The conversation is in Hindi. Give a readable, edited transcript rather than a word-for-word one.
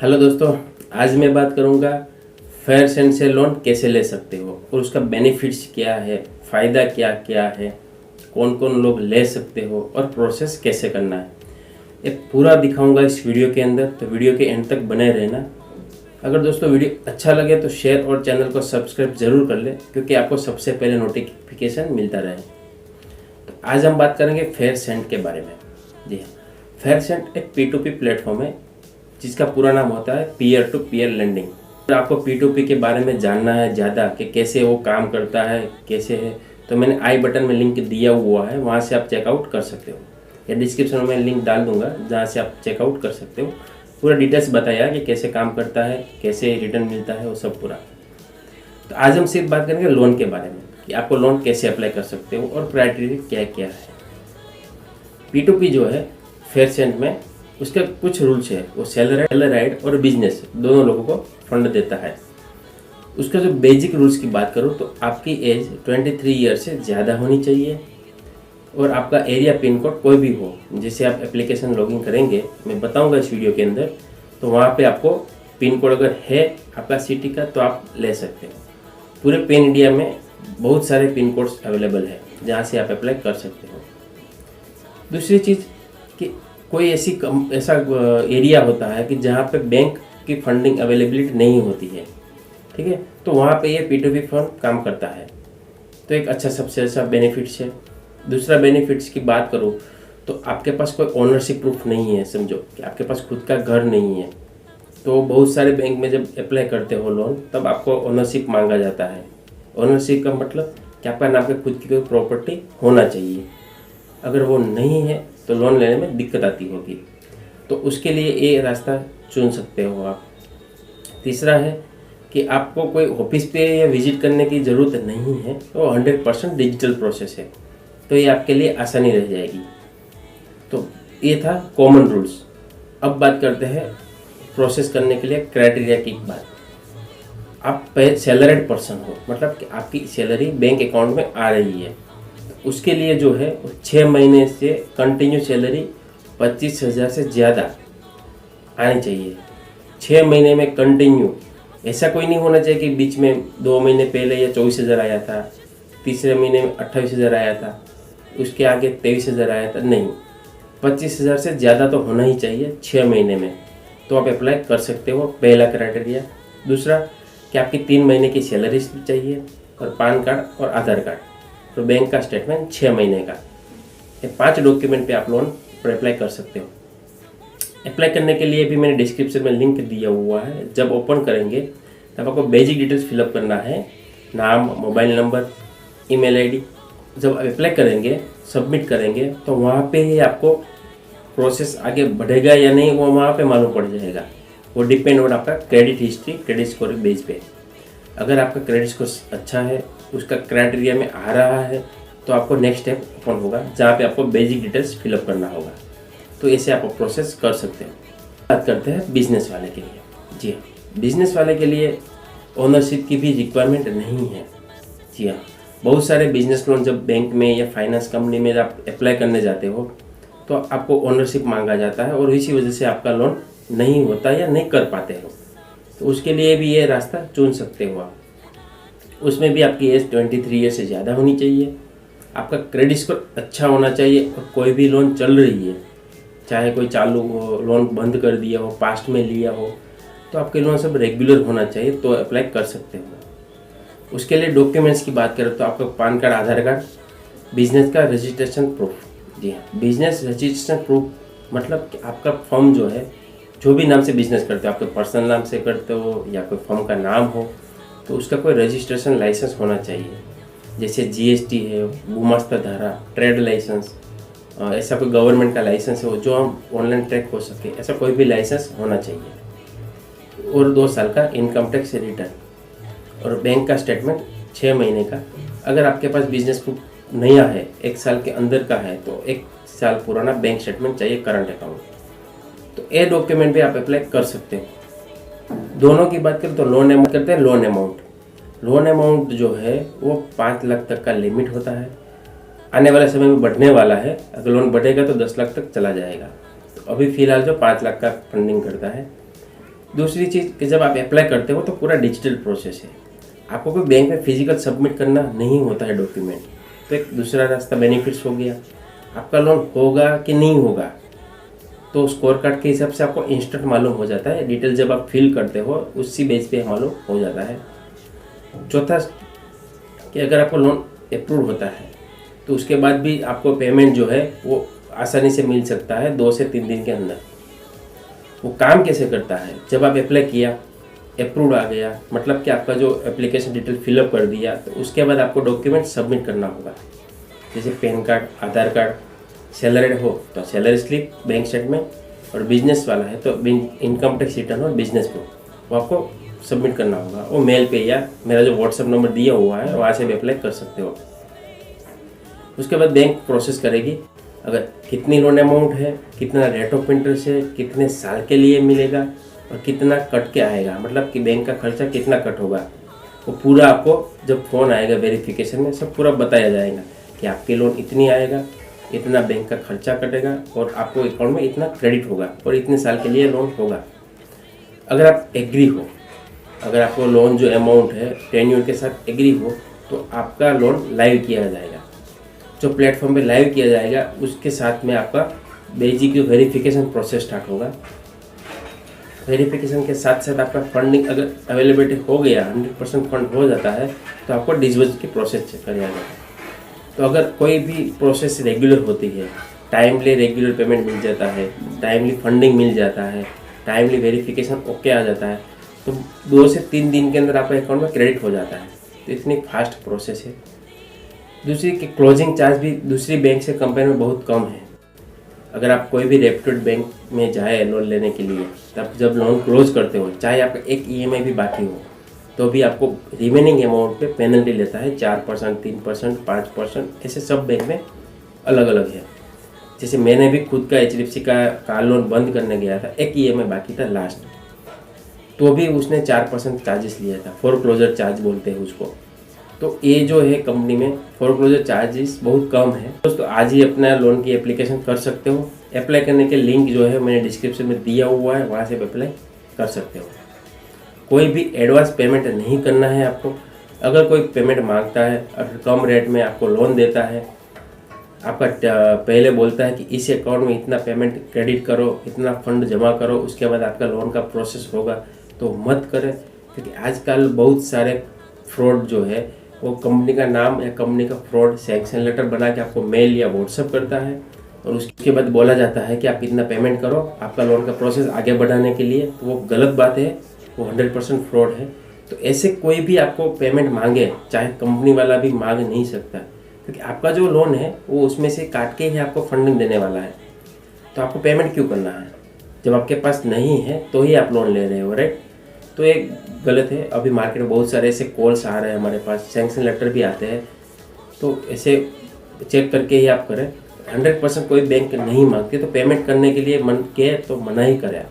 हेलो दोस्तों, आज मैं बात करूंगा फेयर सेंड से लोन कैसे ले सकते हो और उसका बेनिफिट्स क्या है, फ़ायदा क्या क्या है, कौन कौन लोग ले सकते हो और प्रोसेस कैसे करना है। ये पूरा दिखाऊंगा इस वीडियो के अंदर, तो वीडियो के एंड तक बने रहना। अगर दोस्तों वीडियो अच्छा लगे तो शेयर और चैनल को सब्सक्राइब ज़रूर कर ले, क्योंकि आपको सबसे पहले नोटिफिकेशन मिलता रहे। तो आज हम बात करेंगे फेयर सेंड के बारे में। जी हाँ, फेयर सेंड एक P2P प्लेटफॉर्म है जिसका पूरा नाम होता है पीयर टू पीयर लेंडिंग। अगर आपको P2P के बारे में जानना है ज़्यादा कि कैसे वो काम करता है, कैसे है, तो मैंने आई बटन में लिंक दिया हुआ है, वहाँ से आप चेकआउट कर सकते हो, या डिस्क्रिप्शन में लिंक डाल दूंगा जहाँ से आप चेकआउट कर सकते हो। पूरा डिटेल्स बताया कि कैसे काम करता है, कैसे रिटर्न मिलता है, वो सब पूरा। तो आज हम सिर्फ बात करेंगे लोन के बारे में कि आपको लोन कैसे अप्लाई कर सकते हो और क्राइटेरिया क्या क्या है। P2P जो है फेयर सेंड में, उसके कुछ रूल्स है। वो सेलराइड और बिजनेस दोनों लोगों को फंड देता है। उसका जो बेसिक रूल्स की बात करूँ तो आपकी एज 23 ईयर से ज़्यादा होनी चाहिए और आपका एरिया पिन कोड कोई भी हो। जैसे आप एप्लीकेशन लॉगिन करेंगे, मैं बताऊंगा इस वीडियो के अंदर, तो वहाँ पे आपको पिन कोड अगर है आपका सिटी का तो आप ले सकते हो। पूरे पैन इंडिया में बहुत सारे पिन कोड्स अवेलेबल है जहाँ से आप अप्लाई कर सकते हो। दूसरी चीज़ कि कोई ऐसा एरिया होता है कि जहाँ पे बैंक की फंडिंग अवेलेबिलिटी नहीं होती है, ठीक है, तो वहाँ पे ये P2P फंड काम करता है। तो एक अच्छा सबसे अच्छा बेनिफिट्स है। दूसरा बेनिफिट्स की बात करूँ तो आपके पास कोई ओनरशिप प्रूफ नहीं है। समझो कि आपके पास खुद का घर नहीं है, तो बहुत सारे बैंक में जब अप्लाई करते हो लोन, तब आपको ओनरशिप मांगा जाता है। ओनरशिप का मतलब कि आपका नाम पे खुद की कोई प्रॉपर्टी होना चाहिए। अगर वो नहीं है तो लोन लेने में दिक्कत आती होगी, तो उसके लिए ये रास्ता चुन सकते हो आप। तीसरा है कि आपको कोई ऑफिस पे या विजिट करने की ज़रूरत नहीं है, तो 100% डिजिटल प्रोसेस है, तो ये आपके लिए आसानी रह जाएगी। तो ये था कॉमन रूल्स। अब बात करते हैं प्रोसेस करने के लिए क्राइटेरिया की बात। आप सैलरीड पर्सन हो, मतलब कि आपकी सैलरी बैंक अकाउंट में आ रही है, उसके लिए जो है 6 महीने से कंटिन्यू सैलरी 25,000 से ज़्यादा आनी चाहिए। 6 महीने में कंटिन्यू, ऐसा कोई नहीं होना चाहिए कि बीच में 2 महीने पहले या 24,000 आया था, तीसरे महीने में 28,000 आया था, उसके आगे 23,000 आया था। नहीं, 25,000 से ज़्यादा तो होना ही चाहिए 6 महीने में, तो आप अप्लाई कर सकते हो। पहला क्राइटेरिया। दूसरा कि आपकी 3 महीने की सैलरी स्लिप चाहिए और पैन कार्ड और आधार कार्ड, तो बैंक का स्टेटमेंट 6 महीने का। ये 5 डॉक्यूमेंट पे आप लोन पर अप्लाई कर सकते हो। अप्लाई करने के लिए भी मैंने डिस्क्रिप्शन में लिंक दिया हुआ है। जब ओपन करेंगे तब आपको बेसिक डिटेल्स फिलअप करना है, नाम, मोबाइल नंबर, ईमेल आईडी। जब अप्लाई करेंगे, सबमिट करेंगे, तो वहाँ पे ही आपको प्रोसेस आगे बढ़ेगा या नहीं वो वहाँ पे मालूम पड़ जाएगा। वो डिपेंड ऑन आपका credit history, credit score base पे। अगर आपका क्रेडिट स्कोर अच्छा है, उसका क्राइटेरिया में आ रहा है, तो आपको नेक्स्ट स्टेप ओपन होगा जहाँ पे आपको बेसिक डिटेल्स फिलअप करना होगा। तो ऐसे आप प्रोसेस कर सकते हैं। बात करते हैं बिजनेस वाले के लिए। जी हाँ, बिजनेस वाले के लिए ओनरशिप की भी रिक्वायरमेंट नहीं है। जी हाँ, बहुत सारे बिजनेस लोन जब बैंक में या फाइनेंस कंपनी में आप अप्लाई करने जाते हो तो आपको ओनरशिप मांगा जाता है और इसी वजह से आपका लोन नहीं होता या नहीं कर पाते हो। तो उसके लिए भी ये रास्ता चुन सकते हो आप। उसमें भी आपकी एज 23 ईयर से ज़्यादा होनी चाहिए, आपका क्रेडिट स्कोर अच्छा होना चाहिए, और कोई भी लोन चल रही है, चाहे कोई चालू हो, लोन बंद कर दिया हो, पास्ट में लिया हो, तो आपके लोन सब रेगुलर होना चाहिए, तो अप्लाई कर सकते हो। उसके लिए डॉक्यूमेंट्स की बात करें तो आपका पैन कार्ड, आधार कार्ड, बिजनेस का रजिस्ट्रेशन प्रूफ। जी हाँ, बिजनेस रजिस्ट्रेशन प्रूफ मतलब कि आपका फर्म जो है, जो भी नाम से बिजनेस करते हो, आपके पर्सनल नाम से करते हो या कोई फर्म का नाम हो, तो उसका कोई रजिस्ट्रेशन लाइसेंस होना चाहिए। जैसे GST है, गुमास्ता धारा, ट्रेड लाइसेंस, ऐसा कोई गवर्नमेंट का लाइसेंस हो जो हम ऑनलाइन ट्रैक हो सके, ऐसा कोई भी लाइसेंस होना चाहिए। और 2 साल का इनकम टैक्स रिटर्न और बैंक का स्टेटमेंट 6 महीने का। अगर आपके पास बिजनेस प्रूफ नया है, 1 साल के अंदर का है, तो 1 साल पुराना बैंक स्टेटमेंट चाहिए, करंट अकाउंट। तो ये डॉक्यूमेंट भी आप अप्लाई कर सकते हो। दोनों की बात करें तो लोन अमाउंट करते हैं। लोन अमाउंट जो है वो 5 लाख तक का लिमिट होता है। आने वाले समय में बढ़ने वाला है, अगर लोन बढ़ेगा तो 10 लाख तक चला जाएगा। तो अभी फ़िलहाल जो 5 लाख का फंडिंग करता है। दूसरी चीज़ कि जब आप अप्लाई करते हो तो पूरा डिजिटल प्रोसेस है, आपको कोई बैंक में फिजिकल सबमिट करना नहीं होता है डॉक्यूमेंट। तो एक दूसरा रास्ता बेनिफिट्स हो गया। आपका लोन होगा कि नहीं होगा तो स्कोर कार्ड के हिसाब से आपको इंस्टेंट मालूम हो जाता है, डिटेल जब आप फिल करते हो उसी बेस पे मालूम हो जाता है। चौथा कि अगर आपको लोन अप्रूव होता है तो उसके बाद भी आपको पेमेंट जो है वो आसानी से मिल सकता है 2 से 3 दिन के अंदर। वो काम कैसे करता है, जब आप अप्लाई किया, अप्रूव आ गया, मतलब कि आपका जो एप्लीकेशन डिटेल फिलअप कर दिया, तो उसके बाद आपको डॉक्यूमेंट सबमिट करना होगा, जैसे पैन कार्ड, आधार कार्ड, सैलरी हो तो सैलरी स्लिप, बैंक स्टेटमेंट, और बिजनेस वाला है तो इनकम टैक्स रिटर्न और बिजनेस प्रूफ वो आपको सबमिट करना होगा। वो मेल पे या मेरा जो व्हाट्सएप नंबर दिया हुआ है वहाँ से भी अप्लाई कर सकते हो। उसके बाद बैंक प्रोसेस करेगी, अगर कितनी लोन अमाउंट है, कितना रेट ऑफ इंटरेस्ट है, कितने साल के लिए मिलेगा और कितना कट के आएगा, मतलब कि बैंक का खर्चा कितना कट होगा, वो पूरा आपको जब फ़ोन आएगा वेरिफिकेशन में सब पूरा बताया जाएगा कि आपके लोन इतनी आएगा, इतना बैंक का खर्चा कटेगा और आपको अकाउंट में इतना क्रेडिट होगा और इतने साल के लिए लोन होगा। अगर आप एग्री हो, अगर आपको लोन जो अमाउंट है टेन्योर के साथ एग्री हो तो आपका लोन लाइव किया जाएगा। जो प्लेटफॉर्म पे लाइव किया जाएगा उसके साथ में आपका बेसिक वेरिफिकेशन प्रोसेस स्टार्ट होगा। वेरिफिकेशन के साथ साथ आपका फंडिंग अगर अवेलेबिलिटी हो गया, 100% फंड हो जाता है तो आपको डिस्बर्स की प्रोसेस चेक किया जाएगा। तो अगर कोई भी प्रोसेस रेगुलर होती है, टाइमली रेगुलर पेमेंट मिल जाता है, टाइमली फंडिंग मिल जाता है, टाइमली वेरिफिकेशन ओके आ जाता है, तो 2 से 3 दिन के अंदर आपके अकाउंट में क्रेडिट हो जाता है। तो इतनी फास्ट प्रोसेस है। दूसरी कि क्लोजिंग चार्ज भी दूसरी बैंक से कंपेयर में बहुत कम है। अगर आप कोई भी रेप्यूटेड बैंक में जाए लोन लेने के लिए, तब जब लोन क्लोज करते हो, चाहे आपका एक EMI भी बाकी हो, तो भी आपको रिमेनिंग अमाउंट पे पेनल्टी लेता है 4%, 3%, 5%, ऐसे सब बैंक में अलग अलग है। जैसे मैंने भी खुद का HDFC का कार लोन बंद करने गया था, एक EMI बाकी था लास्ट, तो भी उसने 4% चार्जेस लिया था, फोरक्लोजर चार्ज बोलते हैं उसको। तो ये जो है कंपनी में फोरक्लोजर चार्जेस बहुत कम है। दोस्तों आज ही अपना लोन की एप्लीकेशन कर सकते हो। अप्लाई करने के लिंक जो है मैंने डिस्क्रिप्शन में दिया हुआ है, वहाँ से अप्लाई कर सकते हो। कोई भी एडवांस पेमेंट नहीं करना है आपको। अगर कोई पेमेंट मांगता है, अगर कम रेट में आपको लोन देता है, आपका पहले बोलता है कि इस अकाउंट में इतना पेमेंट क्रेडिट करो, इतना फंड जमा करो, उसके बाद आपका लोन का प्रोसेस होगा, तो मत करें। क्योंकि आजकल बहुत सारे फ्रॉड जो है वो कंपनी का नाम या कंपनी का फ्रॉड सैंक्शन लेटर बना के आपको मेल या व्हाट्सएप करता है और उसके बाद बोला जाता है कि आप इतना पेमेंट करो आपका लोन का प्रोसेस आगे बढ़ाने के लिए। तो वो गलत बात है, वो 100% फ्रॉड है। तो ऐसे कोई भी आपको पेमेंट मांगे, चाहे कंपनी वाला भी मांग नहीं सकता, क्योंकि आपका जो लोन है वो उसमें से काट के ही आपको फंडिंग देने वाला है। तो आपको पेमेंट क्यों करना है जब आपके पास नहीं है तो ही आप लोन ले रहे हो, राइट? तो ये गलत है। अभी मार्केट में बहुत सारे ऐसे कॉल्स आ रहे हैं, हमारे पास सैंक्शन लेटर भी आते हैं, तो ऐसे चेक करके ही आप करें। 100% कोई बैंक नहीं मांगती, तो पेमेंट करने के लिए मन के तो मना ही करें आप।